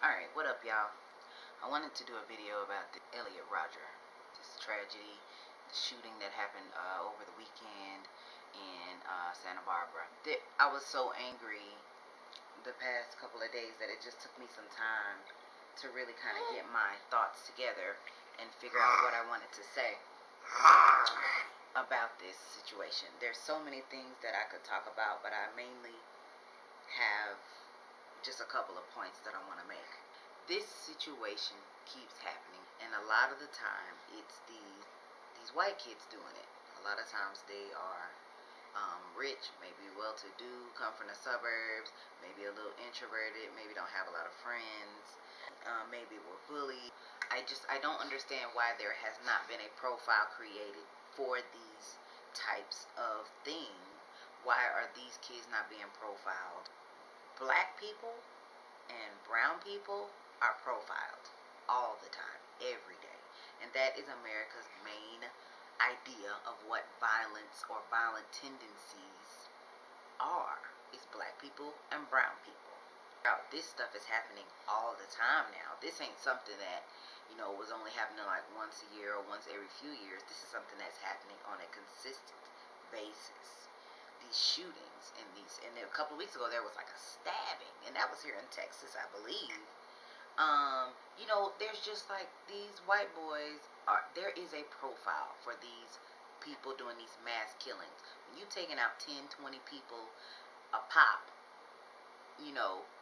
Alright, what up, y'all? I wanted to do a video about the Elliot Rodger, this tragedy, the shooting that happened over the weekend in Santa Barbara. I was so angry the past couple of days that it just took me some time to really kind of get my thoughts together and figure out what I wanted to say about this situation. There's so many things that I could talk about, but I mainly have just a couple of points that I want to make. This situation keeps happening, and a lot of the time it's these white kids doing it. A lot of times they are rich, maybe well-to-do, come from the suburbs, maybe a little introverted, maybe don't have a lot of friends, maybe were bullied. I don't understand why there has not been a profile created for these types of things. Why are these kids not being profiled? Black people and brown people are profiled all the time, every day. And that is America's main idea of what violence or violent tendencies are. It's black people and brown people. Now, this stuff is happening all the time now. This ain't something that, was only happening like once a year or once every few years. This is something that's happening on a consistent basis. These shootings and a couple of weeks ago there was like a stabbing, and that was here in Texas, I believe. There's just like these white boys there is a profile for these people doing these mass killings. When you taking out 10, 20 people a pop,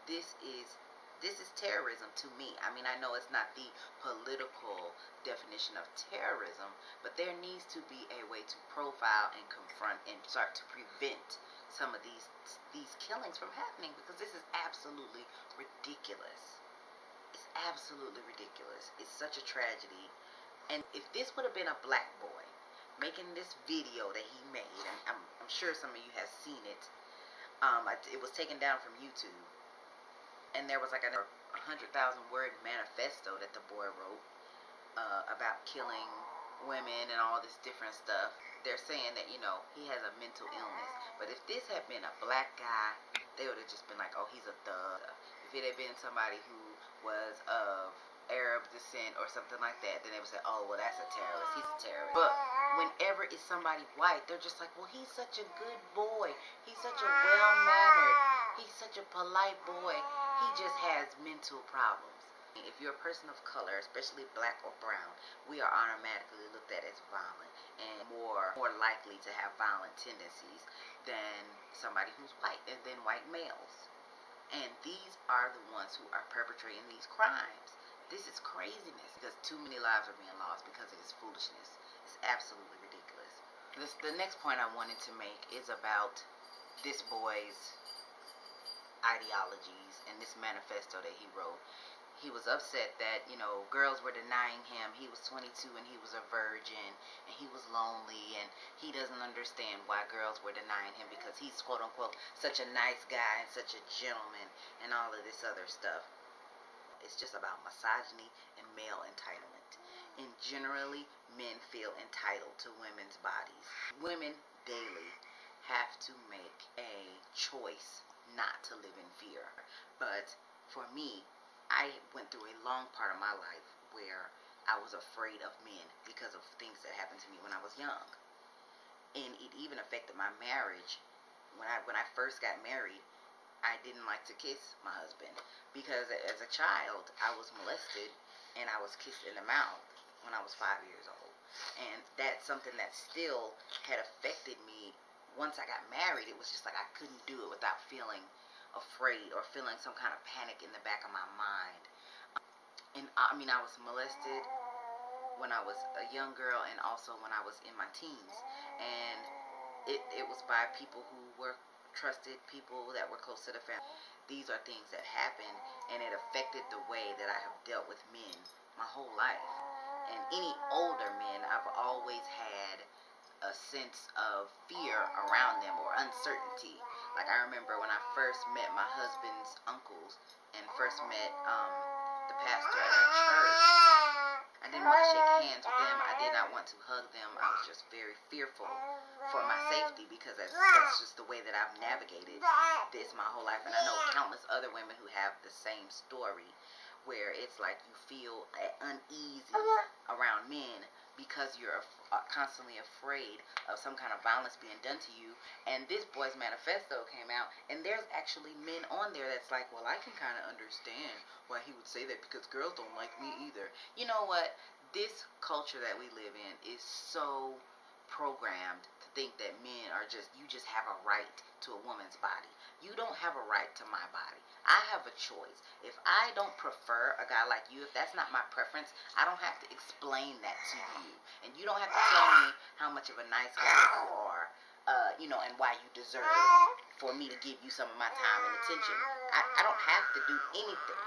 this is terrorism to me. I mean, I know it's not the political definition of terrorism, but there needs to be a way to profile and confront and start to prevent some of these killings from happening, because this is absolutely ridiculous. It's absolutely ridiculous. It's such a tragedy. And if this would have been a black boy making this video that he made, and I'm sure some of you have seen it, it was taken down from YouTube. And there was like a 100,000 word manifesto that the boy wrote about killing women and all this different stuff. They're saying that, he has a mental illness. But if this had been a black guy, they would have just been like, oh, he's a thug. If it had been somebody who was of Arab descent or something like that, then they would say, oh, well, that's a terrorist. He's a terrorist. But whenever it's somebody white, they're just like, well, he's such a good boy. He's such a well-mannered. He's such a polite boy. He just has mental problems. If you're a person of color, especially black or brown, we are automatically looked at as violent and more likely to have violent tendencies than somebody who's white, and than white males. And these are the ones who are perpetrating these crimes. This is craziness, because too many lives are being lost because of this foolishness. It's absolutely ridiculous. The next point I wanted to make is about this boy's ideologies and this manifesto that he wrote. He was upset that, girls were denying him. He was 22 and he was a virgin, and he was lonely, and he doesn't understand why girls were denying him, because he's quote-unquote such a nice guy and such a gentleman and all of this other stuff. It's just about misogyny and male entitlement. And generally, men feel entitled to women's bodies. Women daily have to make a choice not to live in fear. But for me, I went through a long part of my life where I was afraid of men because of things that happened to me when I was young. And it even affected my marriage. When I first got married, I didn't like to kiss my husband, because as a child I was molested and I was kissed in the mouth when I was 5 years old. And that's something that still had affected me. Once I got married, it was just like I couldn't do it without feeling afraid or feeling some kind of panic in the back of my mind. And I was molested when I was a young girl, and also when I was in my teens. And it was by people who were trusted, people that were close to the family. These are things that happened, and it affected the way that I have dealt with men my whole life. And any older men, I've always had a sense of fear around them, or uncertainty. Like, I remember when I first met my husband's uncles and first met the pastor at our church, I didn't want to shake hands with them. I did not want to hug them. I was just very fearful for my safety, because that's just the way that I've navigated this my whole life. And I know countless other women who have the same story, where it's like you feel uneasy around men because you're constantly afraid of some kind of violence being done to you. And this boy's manifesto came out, and there's actually men on there that's like, well, I can kind of understand why he would say that because girls don't like me either. You know what? This culture that we live in is so programmed to think that men are you just have a right to a woman's body. You don't have a right to my body. I have a choice. If I don't prefer a guy like you, if that's not my preference, I don't have to explain that to you. And you don't have to tell me how much of a nice guy you are, and why you deserve for me to give you some of my time and attention. I don't have to do anything.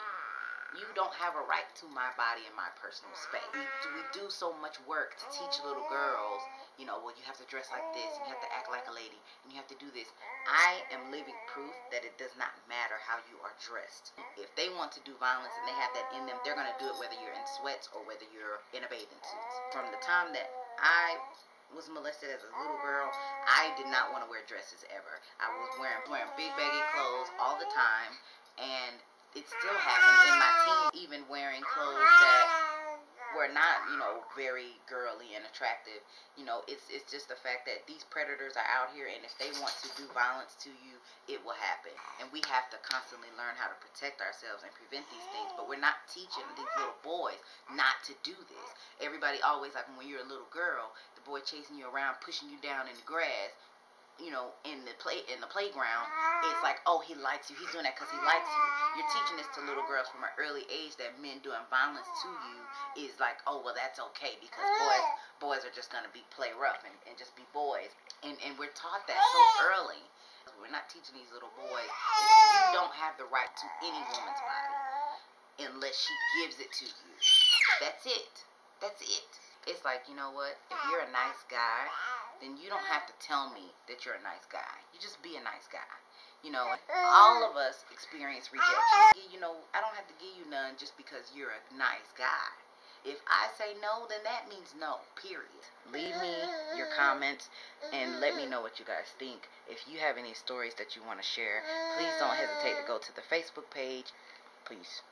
You don't have a right to my body and my personal space. We do so much work to teach little girls, well, you have to dress like this, and you have to act like a lady, and you have to do this. I am living proof that it does not matter how you are dressed. If they want to do violence and they have that in them, they're going to do it whether you're in sweats or whether you're in a bathing suit. From the time that I was molested as a little girl, I did not want to wear dresses ever. I was wearing big baggy clothes all the time, and it still happens in my teens, even wearing clothes that were not, very girly and attractive. It's just the fact that these predators are out here, and if they want to do violence to you, it will happen. And we have to constantly learn how to protect ourselves and prevent these things. But we're not teaching these little boys not to do this. Everybody always, like when you're a little girl, the boy chasing you around, pushing you down in the grass, in the playground, it's like, oh, he likes you. He's doing that because he likes you. You're teaching this to little girls from an early age that men doing violence to you is like, oh, well, that's okay because boys are just gonna play rough and just be boys. And we're taught that so early. We're not teaching these little boys you don't have the right to any woman's body unless she gives it to you. That's it. That's it. It's like, you know what? If you're a nice guy, then you don't have to tell me that you're a nice guy. You just be a nice guy. All of us experience rejection. I don't have to give you none just because you're a nice guy. If I say no, then that means no, period. Leave me your comments and let me know what you guys think. If you have any stories that you want to share, please don't hesitate to go to the Facebook page. Please.